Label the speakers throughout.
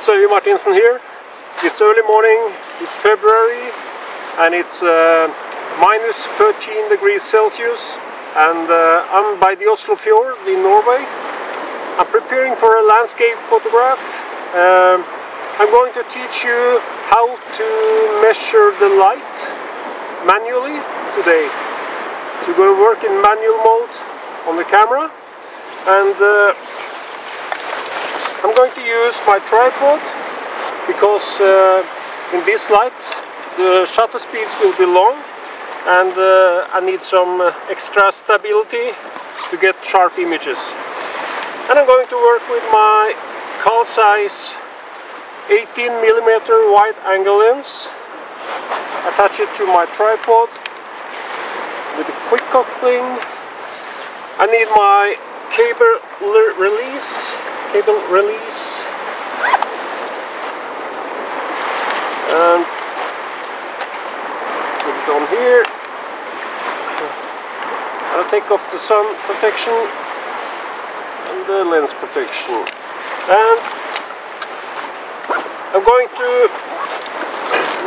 Speaker 1: Mats Øye Martinsen here. It's early morning, it's February, and it's minus 13 degrees Celsius, and I'm by the Oslo Fjord in Norway. I'm preparing for a landscape photograph. I'm going to teach you how to measure the light manually today. So we're going to work in manual mode on the camera, and I'm going to use my tripod because in this light the shutter speeds will be long, and I need some extra stability to get sharp images. And I'm going to work with my Carl Zeiss 18mm wide angle lens. Attach it to my tripod with a quick coupling. I need my cable release, and put it on here. I'll take off the sun protection and the lens protection, and I'm going to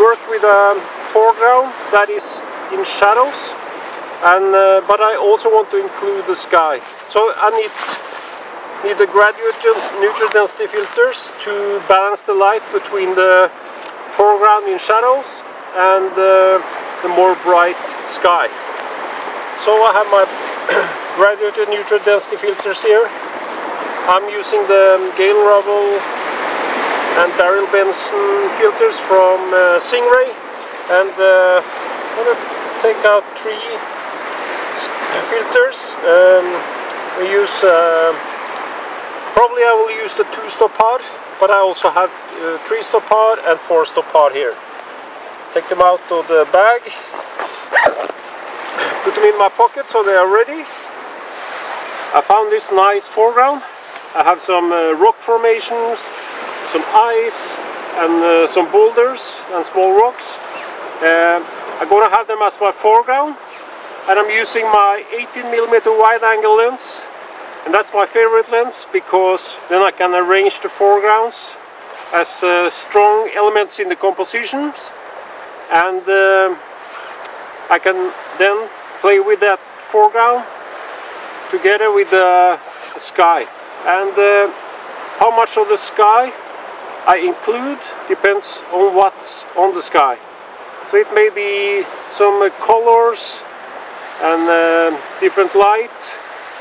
Speaker 1: work with a foreground that is in shadows, and but I also want to include the sky. So I need the graduate neutral density filters to balance the light between the foreground in shadows and the more bright sky. So I have my graduated neutral density filters here. I'm using the Gale Rubble and Daryl Benson filters from Stingray, and I'm going to take out 3 filters. We use probably I will use the 2-stop pod, but I also have 3-stop pod and 4-stop pod here. Take them out of the bag, put them in my pocket so they are ready. I found this nice foreground. I have some rock formations, some ice, and some boulders and small rocks. I'm going to have them as my foreground, and I'm using my 18mm wide angle lens, and that's my favorite lens because then I can arrange the foregrounds as strong elements in the compositions, and I can then play with that foreground together with the sky. And how much of the sky I include depends on what's on the sky. So it may be some colors and different light,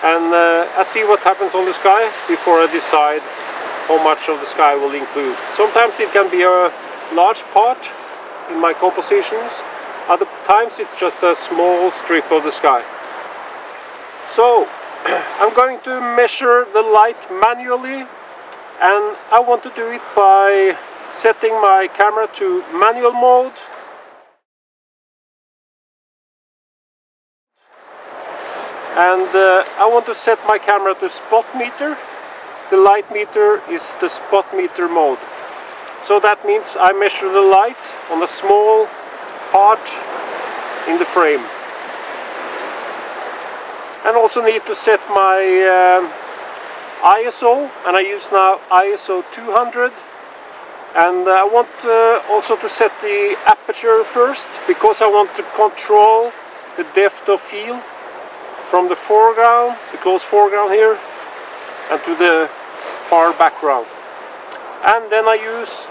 Speaker 1: and I see what happens on the sky before I decide how much of the sky will include. Sometimes it can be a large part in my compositions, other times it's just a small strip of the sky. So I'm going to measure the light manually, and I want to do it by setting my camera to manual mode. And I want to set my camera to spot meter. The light meter is the spot meter mode. So that means I measure the light on a small part in the frame. And also need to set my ISO, and I use now ISO 200. And I want also to set the aperture first, because I want to control the depth of field from the foreground, the close foreground here, and to the far background. And then I use,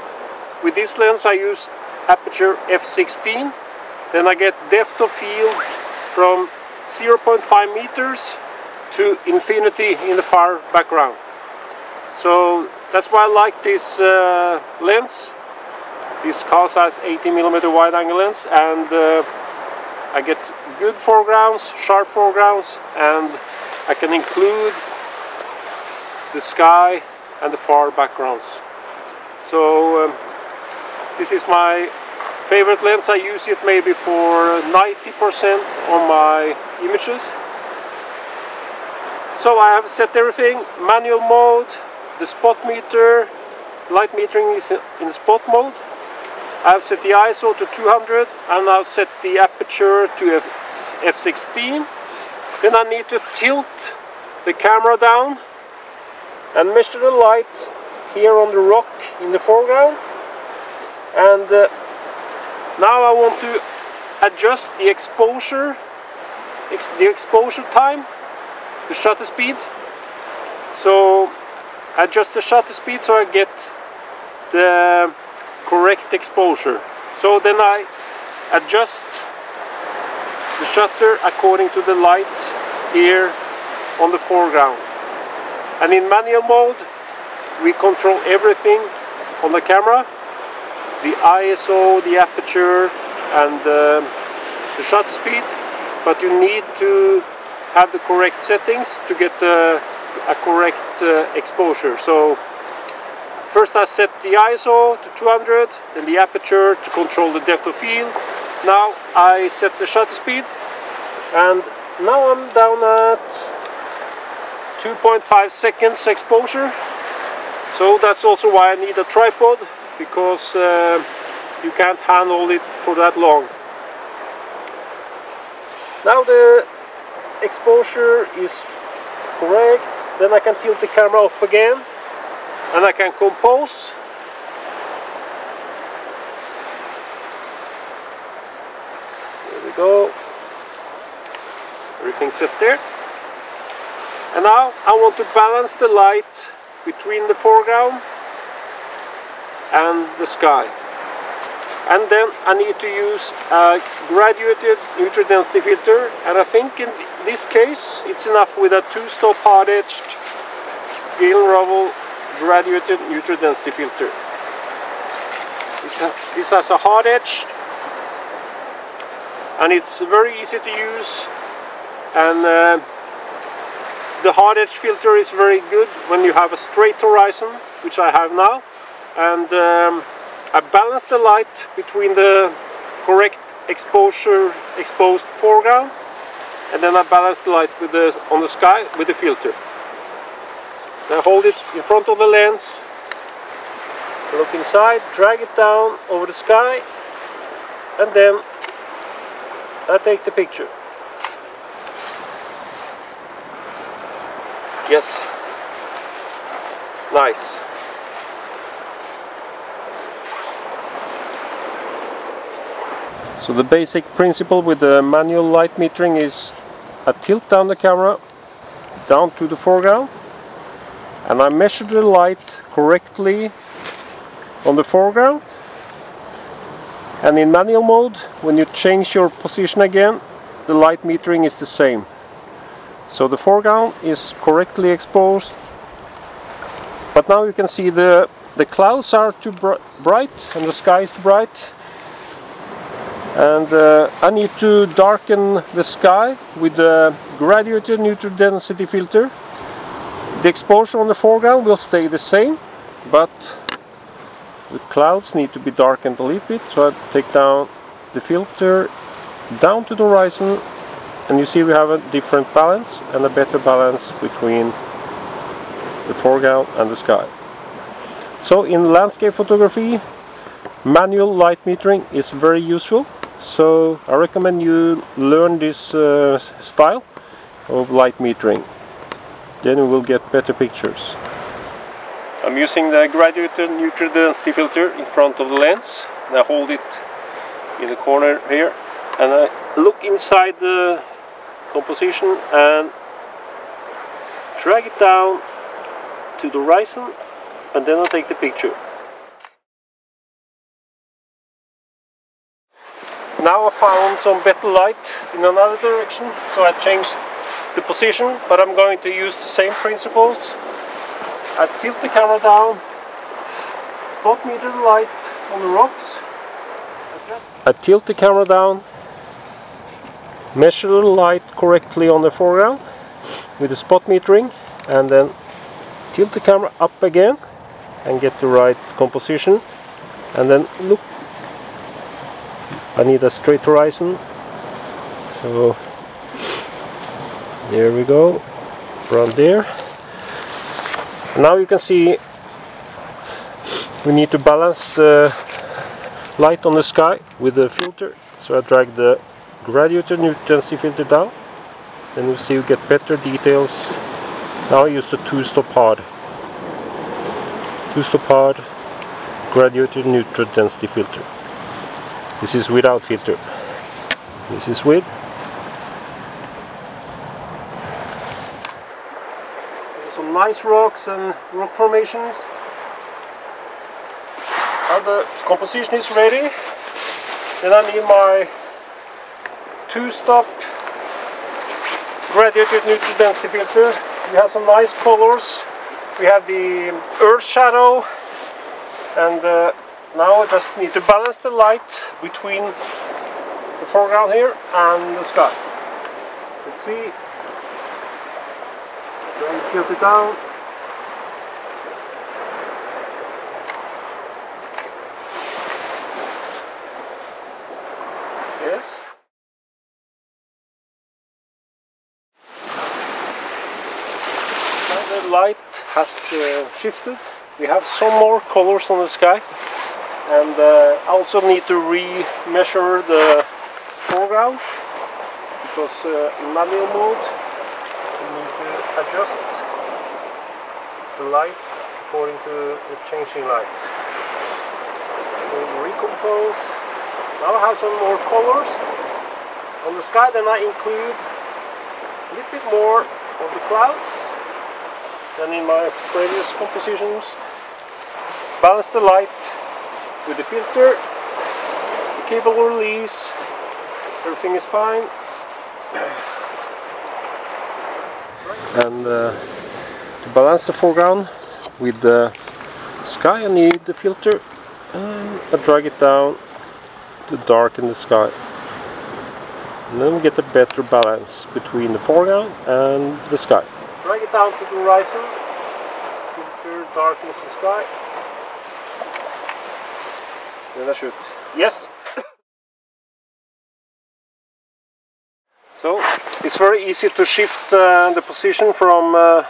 Speaker 1: with this lens, I use aperture f16. Then I get depth of field from 0.5 meters to infinity in the far background. So that's why I like this lens, this Carl Zeiss 18mm wide angle lens, and I get good foregrounds, sharp foregrounds, and I can include the sky and the far backgrounds. So this is my favorite lens. I use it maybe for 90% on my images. So I have set everything, manual mode, the spot meter, light metering is in spot mode. I have set the ISO to 200, and I've set the aperture to f16. Then I need to tilt the camera down and measure the light here on the rock in the foreground, and now I want to adjust the exposure time, the shutter speed. So adjust the shutter speed so I get the correct exposure. So then I adjust the shutter according to the light here on the foreground. And in manual mode we control everything on the camera, the ISO, the aperture and the shutter speed, but you need to have the correct settings to get a correct exposure. So first I set the ISO to 200, then the aperture to control the depth of field. Now I set the shutter speed, and now I'm down at 2.5 seconds exposure. So that's also why I need a tripod, because you can't handle it for that long. Now the exposure is correct, then I can tilt the camera up again and I can compose. There we go. Everything's set there. And now I want to balance the light between the foreground and the sky. And then I need to use a graduated neutral density filter, and I think in this case it's enough with a 2-stop hard-edged Galen Rowell graduated neutral density filter. This has a hard-edged, and it's very easy to use, and the hard-edged filter is very good when you have a straight horizon, which I have now, and I balance the light between the correct exposed foreground, and then I balance the light with on the sky with the filter. I hold it in front of the lens, look inside, drag it down over the sky, and then I take the picture. Yes, nice. So the basic principle with the manual light metering is I tilt down the camera down to the foreground, and I measure the light correctly on the foreground. And in manual mode, when you change your position again, the light metering is the same. So the foreground is correctly exposed, but now you can see the clouds are too bright and the sky is too bright. And I need to darken the sky with the graduated neutral density filter. The exposure on the foreground will stay the same, but the clouds need to be darkened a little bit. So I take down the filter down to the horizon, and you see we have a different balance and a better balance between the foreground and the sky. So in landscape photography, manual light metering is very useful. So I recommend you learn this style of light metering. Then you will get better pictures. I'm using the graduated neutral density filter in front of the lens, and I hold it in the corner here, and I look inside the composition and drag it down to the horizon, and then I take the picture. Now I found some better light in another direction, so I changed the position, but I'm going to use the same principles. I tilt the camera down, spot meter the light on the rocks. I tilt the camera down, measure the light correctly on the foreground with the spot metering, and then tilt the camera up again and get the right composition, and then look. I need a straight horizon, so there we go, around there. Now you can see we need to balance the light on the sky with the filter, so I drag the graduated neutral density filter down, then you see you get better details. Now I use the 2-stop hard. 2-stop hard, graduated neutral density filter. This is without filter. This is with. Some nice rocks and rock formations. And the composition is ready. Then I need my 2-stop graduated neutral density filter. We have some nice colors. We have the earth shadow, and now I just need to balance the light between the foreground here and the sky. Let's see. Then filter it down. Yes. Now the light has shifted. We have some more colors on the sky, and I also need to re-measure the foreground, because in manual mode you need to adjust the light according to the changing light. So recompose. Now I have some more colors on the sky. Then I include a little bit more of the clouds than in my previous compositions. Balance the light with the filter, the cable release, everything is fine. And to balance the foreground with the sky, I need the filter, and I drag it down to darken the sky. And then we get a better balance between the foreground and the sky. Drag it down to the horizon, filter darkens the sky. Then I should. Yes! So it's very easy to shift the position from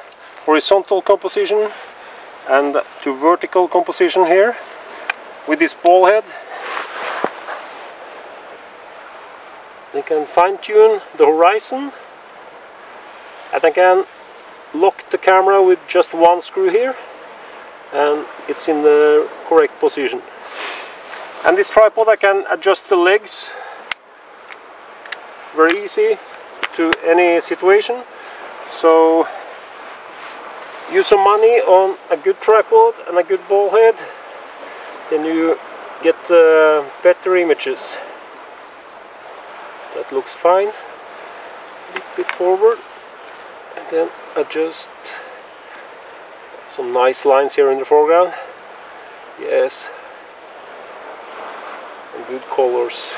Speaker 1: horizontal composition and to vertical composition here with this ball head. I can fine-tune the horizon, and I can lock the camera with just one screw here, and it's in the correct position. And this tripod, I can adjust the legs very easy to any situation. So use some money on a good tripod and a good ball head, then you get better images. That looks fine. A little bit forward, and then adjust some nice lines here in the foreground. Yes, and good colors.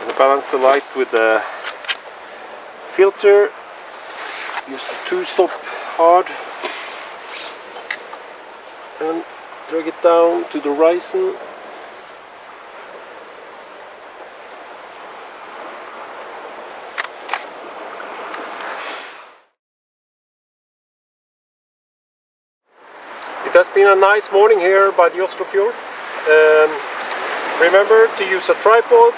Speaker 1: And balance the light with the filter. Use the 2-stop hard and drag it down to the horizon. It has been a nice morning here by the Oslofjord. Remember to use a tripod,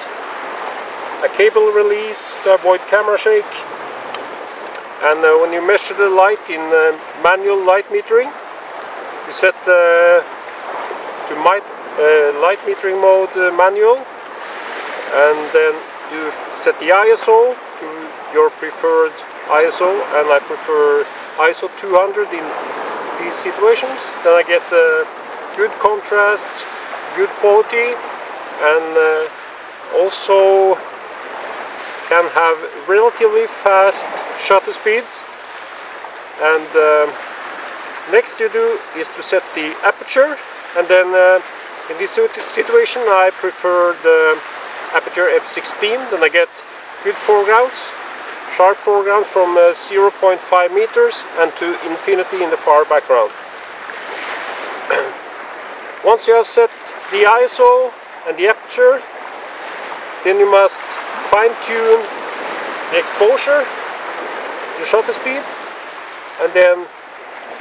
Speaker 1: a cable release to avoid camera shake, and when you measure the light in manual light metering, you set to light metering mode manual, and then you set the ISO to your preferred ISO, and I prefer ISO 200 in these situations. Then I get good contrast, good quality, and also can have relatively fast shutter speeds. And next you do is to set the aperture, and then in this situation I prefer the aperture f16. Then I get good foregrounds, sharp foreground from 0.5 meters and to infinity in the far background. Once you have set the ISO and the aperture, then you must fine-tune the exposure, the shutter speed, and then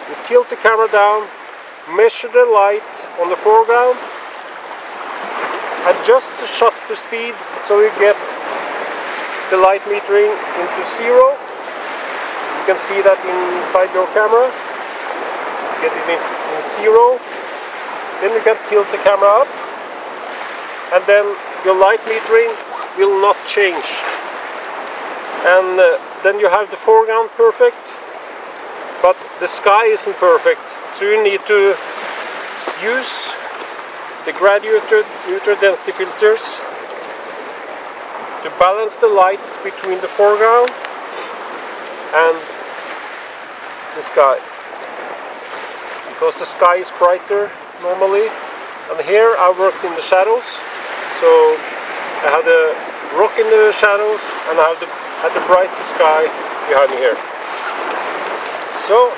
Speaker 1: you tilt the camera down, measure the light on the foreground, adjust the shutter speed so you get the light metering into 0. You can see that inside your camera. Get it in 0. Then you can tilt the camera up, and then your light metering will not change. And then you have the foreground perfect, but the sky isn't perfect. So you need to use the graduated neutral density filters to balance the light between the foreground and the sky, because the sky is brighter normally, and here I worked in the shadows, so I had the rock in the shadows and I had the bright sky behind me here. So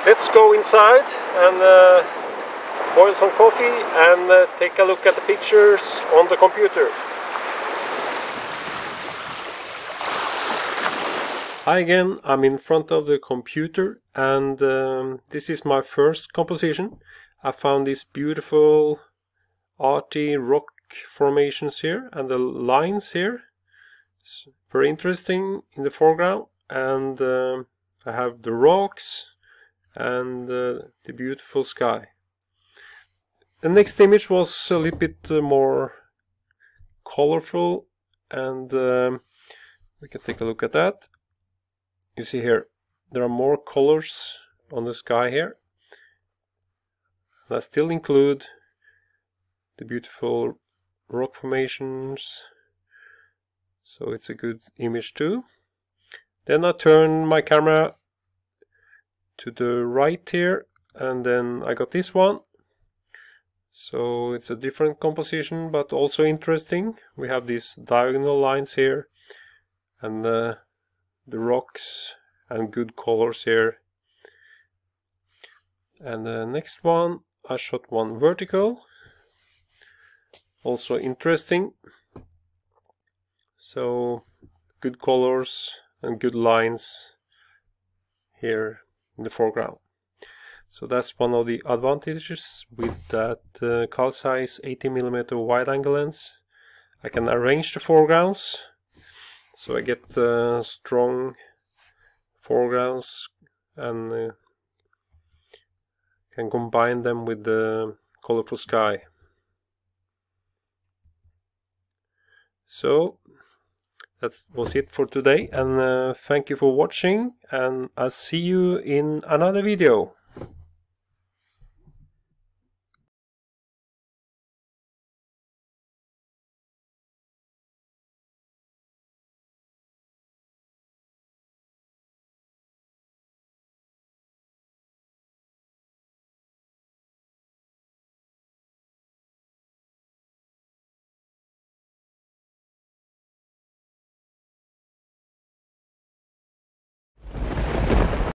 Speaker 1: let's go inside and boil some coffee and take a look at the pictures on the computer. Hi again, I'm in front of the computer, and this is my first composition. I found these beautiful arty rock formations here and the lines here. It's very interesting in the foreground, and I have the rocks and the beautiful sky. The next image was a little bit more colorful, and we can take a look at that. You see here, there are more colors on the sky here. And I still include the beautiful rock formations, so it's a good image too. Then I turn my camera to the right here, and then I got this one. So it's a different composition, but also interesting. We have these diagonal lines here, and the rocks and good colors here. And the next one, I shot one vertical, also interesting. So good colors and good lines here in the foreground. So that's one of the advantages with that Carl Zeiss 80mm wide angle lens. I can arrange the foregrounds, so I get strong foregrounds and can combine them with the colorful sky. So that was it for today, and thank you for watching, and I'll see you in another video.